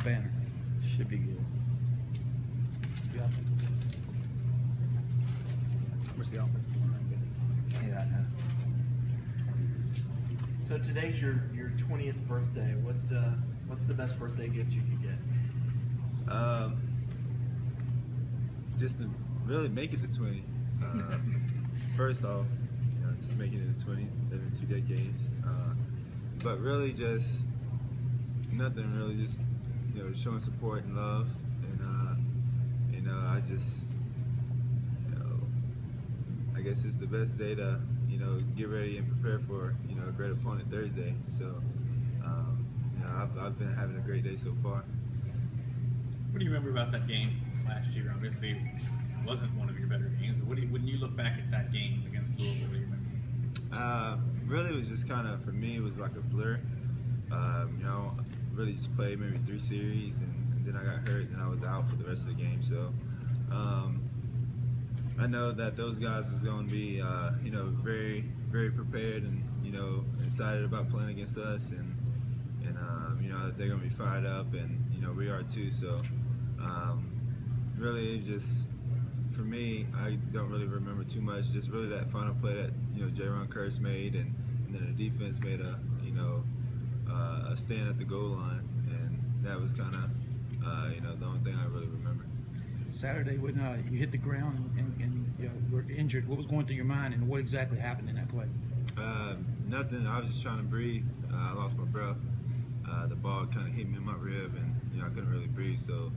banner? Should be good. Where's the offensive line been? Yeah, I know. So today's your 20th birthday. What's the best birthday gift you could get? Just to really make it to 20. First off, just making it to 20, living 2 decades. But really just nothing really, just showing support and love, and I just I guess it's the best day to get ready and prepare for a great opponent Thursday. So I've been having a great day so far. What do you remember about that game last year? Obviously, it wasn't one of your better games. But when you look back at that game against Louisville, what do you remember? Really, it was just kind of, for me, it was like a blur. Really just played maybe 3 series, and then I got hurt, and I was out for the rest of the game. So I know that those guys is going to be, very, very prepared and excited about playing against us, and they're going to be fired up, and we are too. So really, just for me, I don't really remember too much. Just really that final play that J-Ron Curse made, and then the defense made a stand at the goal line, and that was kind of the only thing I really remember. Saturday, when you hit the ground and you were injured, what was going through your mind, and what exactly happened in that play? Nothing. I was just trying to breathe. I lost my breath. The ball kind of hit me in my rib, and I couldn't really breathe. So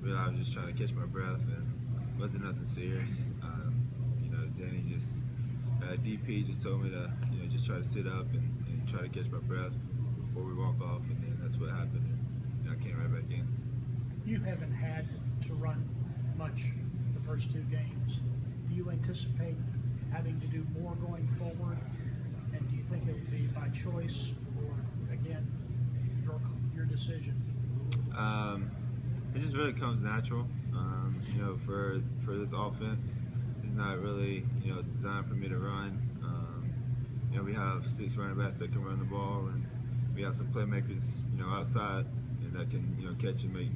really, I was just trying to catch my breath, and it wasn't nothing serious. Danny DP just told me to just try to sit up and try to catch my breath before we walk off, and then that's what happened. And I came right back in. You haven't had to run much the first 2 games. Do you anticipate having to do more going forward? And do you think it will be by choice, or again, your decision? It just really comes natural. For this offense, it's not really designed for me to run. We have 6 running backs that can run the ball, and we have some playmakers outside and that can catch and make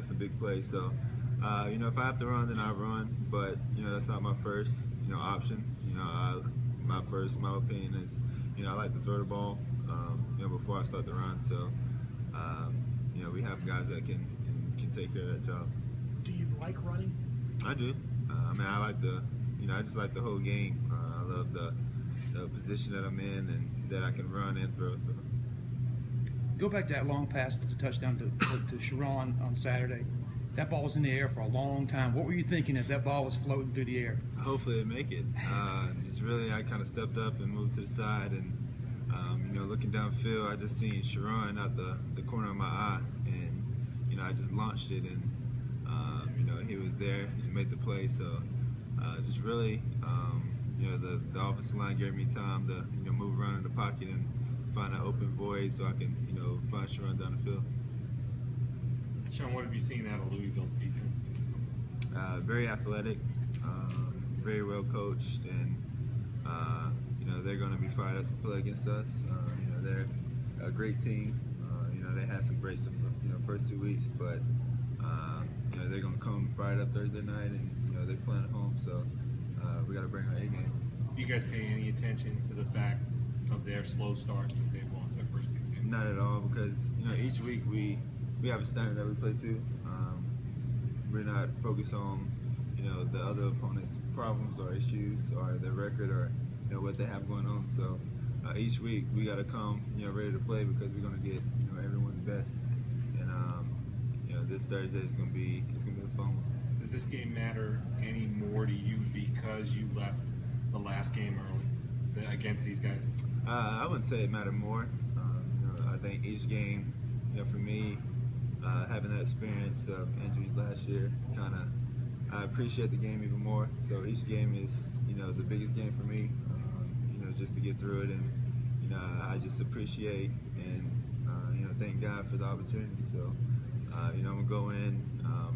some big plays. So if I have to run, then I run, but that's not my first option. My opinion is I like to throw the ball before I start the run. So we have guys that can take care of that job. Do you like running? I do. I like I just like the whole game. I love the position that I'm in, and that I can run and throw. So Go back to that long pass to the touchdown to Sharon on Saturday. That ball was in the air for a long time. What were you thinking as that ball was floating through the air? Hopefully it make it. Just really, I kind of stepped up and moved to the side, and looking downfield, I just seen Sharon out the corner of my eye, and I just launched it, and he was there and made the play. So just really, the offensive line gave me time to move around in the pocket and find an open void so I can find Sharon down the field. Sean, what have you seen out of Louisville's defense? Very athletic, very well coached, and they're going to be fired up to play against us. They're a great team. They had some great stuff, first 2 weeks, but they're going to come fired up Thursday night, and they're playing at home, so we got to bring our A game. Do you guys pay any attention to the fact of their slow start that they've lost their first 2 games? Not at all, because each week we have a standard that we play to. We're not focused on the other opponent's problems or issues or their record or what they have going on. So each week we got to come ready to play, because we're going to get everyone's best. And this Thursday is going to be a fun one. Does this game matter any more to you because you left the last game early against these guys? I wouldn't say it mattered more. I think each game, for me, having that experience of injuries last year, I appreciate the game even more. So each game is, the biggest game for me, just to get through it, and I just appreciate and thank God for the opportunity. So I'm gonna go in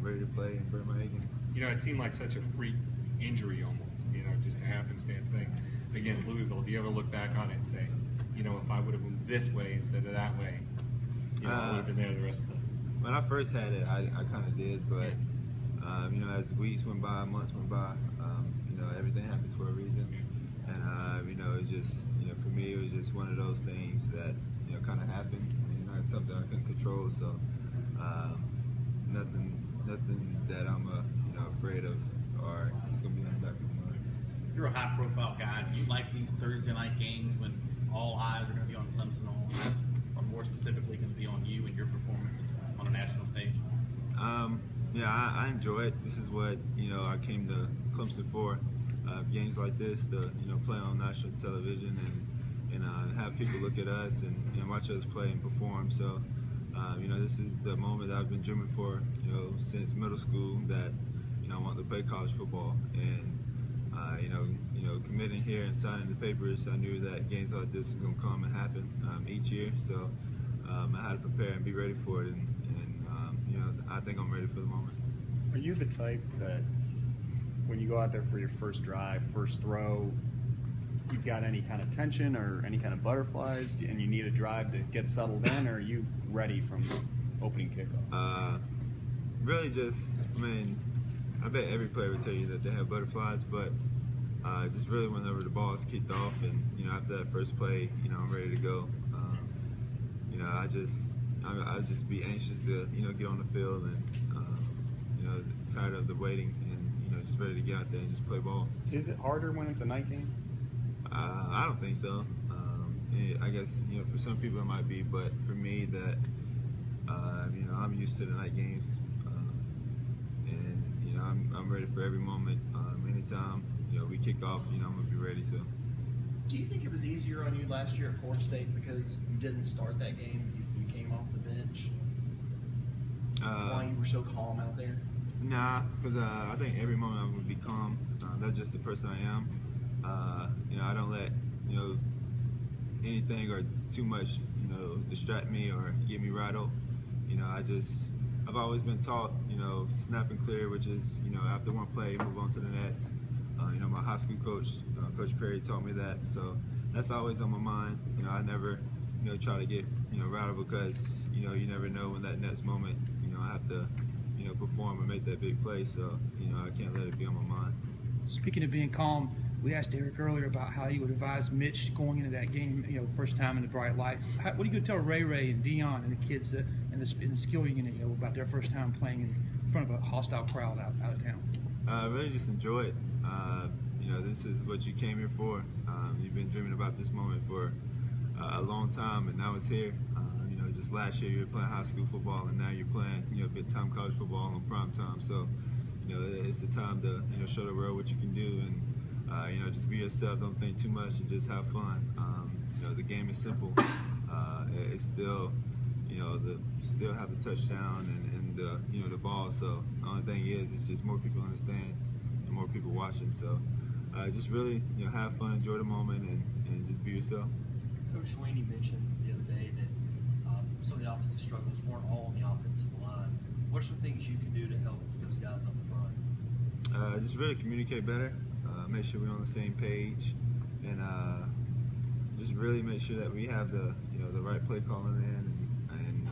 ready to play and bring my A game. It seemed like such a freak injury almost, just a happenstance thing against Louisville. Do you ever look back on it and say, if I would have moved this way instead of that way, You know, I would have been there the rest of the. When I first had it, I kind of did, but you know, as weeks went by, months went by, you know, everything happens for a reason, and you know, it just, you know, for me, it was just one of those things that, you know, kind of happened. You know, it's something I couldn't control, so nothing that I'm you know, afraid of, or it's gonna be on the back of my mind. You're a high-profile guy. Do you like these Thursday night games when all eyes are going to be on Clemson, all eyes are more specifically going to be on you and your performance on a national stage? Yeah, I enjoy it. This is what, you know, I came to Clemson for. Games like this, to, you know, play on national television and have people look at us and watch us play and perform. So, you know, this is the moment that I've been dreaming for, you know, since middle school, that, you know, I want to play college football. And you know, committing here and signing the papers, I knew that games like this was going to come and happen each year. So I had to prepare and be ready for it. And you know, I think I'm ready for the moment. Are you the type that when you go out there for your first drive, first throw, you've got any kind of tension or any kind of butterflies, and you need a drive to get settled in, or are you ready from the opening kickoff? Really just, I mean, I bet every player would tell you that they have butterflies, but just really whenever the ball is kicked off and, you know, after that first play, you know, I'm ready to go. You know, I just be anxious to, you know, get on the field and, you know, tired of the waiting and, you know, just ready to get out there and just play ball. Is it harder when it's a night game? I don't think so. I guess, you know, for some people it might be, but for me, that, you know, I'm used to the night games, and, you know, I'm ready for every moment. Anytime, you know, we kick off, you know, I'm gonna be ready. So. Do you think it was easier on you last year at Florida State because you didn't start that game? You came off the bench. Why you were so calm out there? Nah, because I think every moment I'm gonna be calm. That's just the person I am. You know, I don't let, you know, anything or too much, you know, distract me or get me rattled. You know, I've always been taught, you know, snap and clear, which is, you know, after one play, move on to the next. You know, my high school coach, Coach Perry, taught me that. So that's always on my mind. You know, I never, you know, try to get, you know, rattled because, you know, you never know when that next moment, you know, I have to, you know, perform and make that big play. So, you know, I can't let it be on my mind. Speaking of being calm, we asked Eric earlier about how you would advise Mitch going into that game, you know, first time in the bright lights. What are you going to tell Ray and Dion and the kids and the skill you're going to, you know, about their first time playing in front of a hostile crowd out of town? Really just enjoy it. You know, this is what you came here for. You've been dreaming about this moment for a long time, and now it's here. You know, just last year you were playing high school football, and now you're playing, you know, big-time college football on prime time. So, you know, it's the time to, you know, show the world what you can do, and you know, just be yourself. Don't think too much, and just have fun. You know, the game is simple. It's still, you know, still have the touchdown and the, you know, the ball. So the only thing is, it's just more people in the stands and more people watching. So just really, you know, have fun, enjoy the moment, and just be yourself. Coach Sweeney mentioned the other day that some of the offensive struggles weren't all on the offensive line. What are some things you can do to help those guys up front? Just really communicate better, make sure we're on the same page, and just really make sure that we have the, you know, the right play calling in, and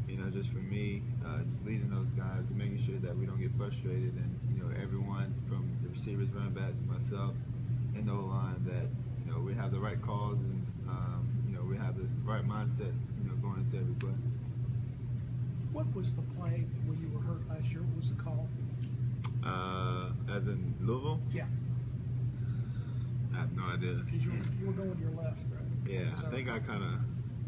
you know, just for me, just leading those guys and making sure that we don't get frustrated, and, you know, everyone from the receivers, running backs, myself, and the O-line, that, you know, we have the right calls, and you know, we have this right mindset, you know, going into every play. What was the play when you were hurt last year? What was the call? As in Louisville? Yeah. I have no idea. Because you were going your left, right? Yeah, I think I kind of.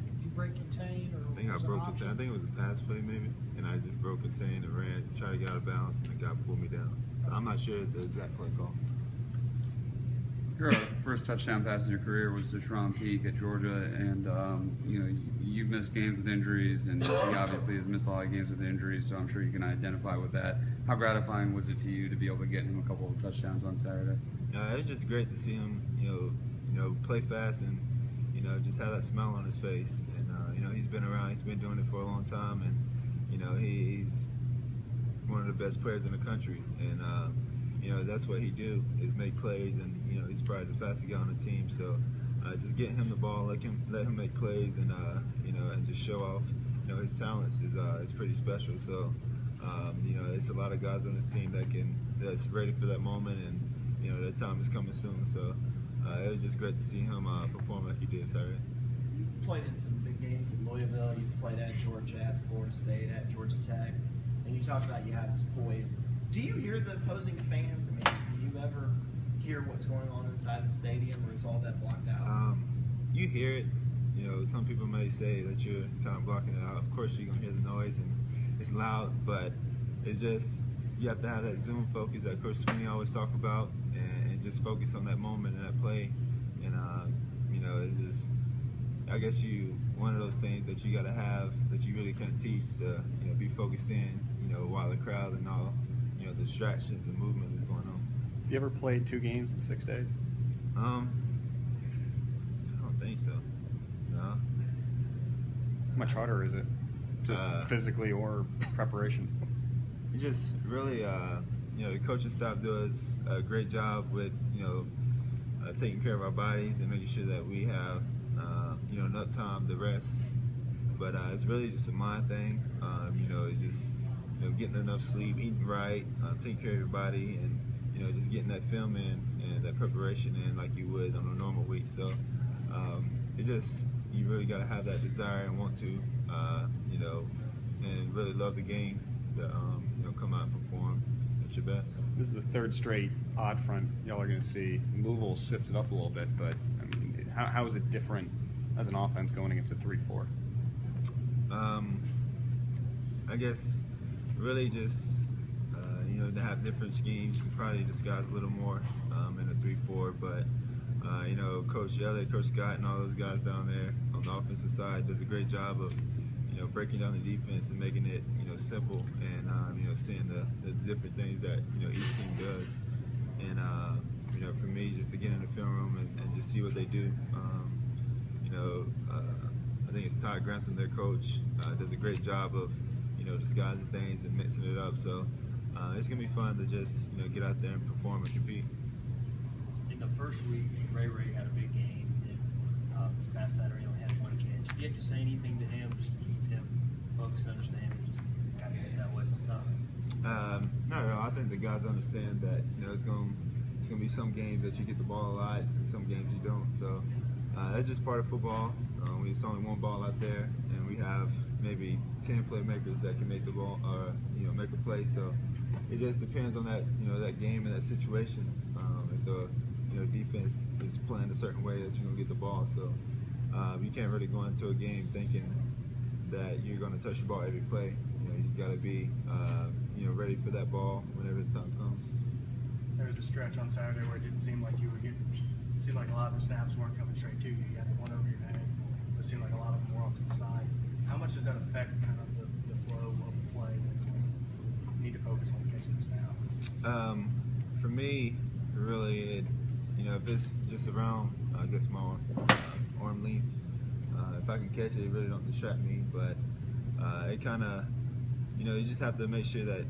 Did you break contain, or I think I broke contain. I think it was a pass play maybe, and I just broke contain and ran, tried to get out of bounds, and the guy pulled me down. So I'm not sure the exact play call. Your first touchdown pass in your career was to Sharon Peak at Georgia, and you know, you've missed games with injuries, and he obviously has missed a lot of games with injuries. So I'm sure you can identify with that. How gratifying was it to you to be able to get him a couple of touchdowns on Saturday? It was just great to see him, you know, play fast and, you know, just have that smile on his face. And you know, he's been around, he's been doing it for a long time, and, you know, he's one of the best players in the country. And you know, that's what he do, is make plays, and, you know, he's probably the fastest guy on the team. So just getting him the ball, let him make plays, and and just show off his talents is pretty special. So it's a lot of guys on this team that's ready for that moment, and that time is coming soon. So it was just great to see him perform like he did Saturday. You played in some big games in Louisville. You played at Georgia, at Florida State, at Georgia Tech, and you talked about you have this poise. Do you hear the opposing fans? I mean, do you ever hear what's going on inside the stadium, or is all that blocked out? You hear it. Some people may say that you're kind of blocking it out. Of course, you're gonna hear the noise and it's loud, but it's just you have to have that zoom focus that Coach Sweeney always talk about, and just focus on that moment and that play. And it's just, I guess one of those things that you got to have that you really can't teach to be focused in while the crowd and all the distractions and movement is going on. Have you ever played 2 games in 6 days? I don't think so. No. How much harder is it? Just physically or preparation? Just really, the coaching staff does a great job with, taking care of our bodies and making sure that we have, enough time to rest. But it's really just a mind thing. It's just, getting enough sleep, eating right, taking care of your body, and just getting that film in and that preparation in like you would on a normal week. So you really got to have that desire and want to, and really love the game to, come out and perform at your best. This is the 3rd straight odd front y'all are going to see. Louisville's shifted up a little bit, but I mean, how is it different as an offense going against a 3-4? I guess really just to have different schemes, you can probably disguise a little more in a 3-4, but Coach Elliott, Coach Scott, and all those guys down there on the offensive side does a great job of breaking down the defense and making it simple, and seeing the different things that each team does. And for me, just to get in the film room and just see what they do. I think it's Todd Grantham, their coach, does a great job of disguising things and mixing it up. So it's gonna be fun to just get out there and perform and compete. In the first week, Ray had a big game, and this past Saturday he only had 1 catch. Do you have to say anything to him just to keep him focused and understand it just happens that way sometimes? No, I think the guys understand that it's gonna be some games that you get the ball a lot, and some games you don't. So that's just part of football. It's only 1 ball out there, and we have maybe 10 playmakers that can make the ball or make a play. So it just depends on that that game and that situation. If the defense is playing a certain way, that you're gonna get the ball. So you can't really go into a game thinking that you're gonna touch the ball every play. You just gotta be ready for that ball whenever the time comes. There was a stretch on Saturday where it didn't seem like you were getting. It seemed like a lot of the snaps weren't coming straight to you. You had one over your head. It seemed like a lot of them were off to the side. How much does that affect kind of the flow of the play when you need to focus on catching the snap? For me, really, if it's just around, I guess my arm length, if I can catch it, it really don't distract me. But it kind of, you just have to make sure that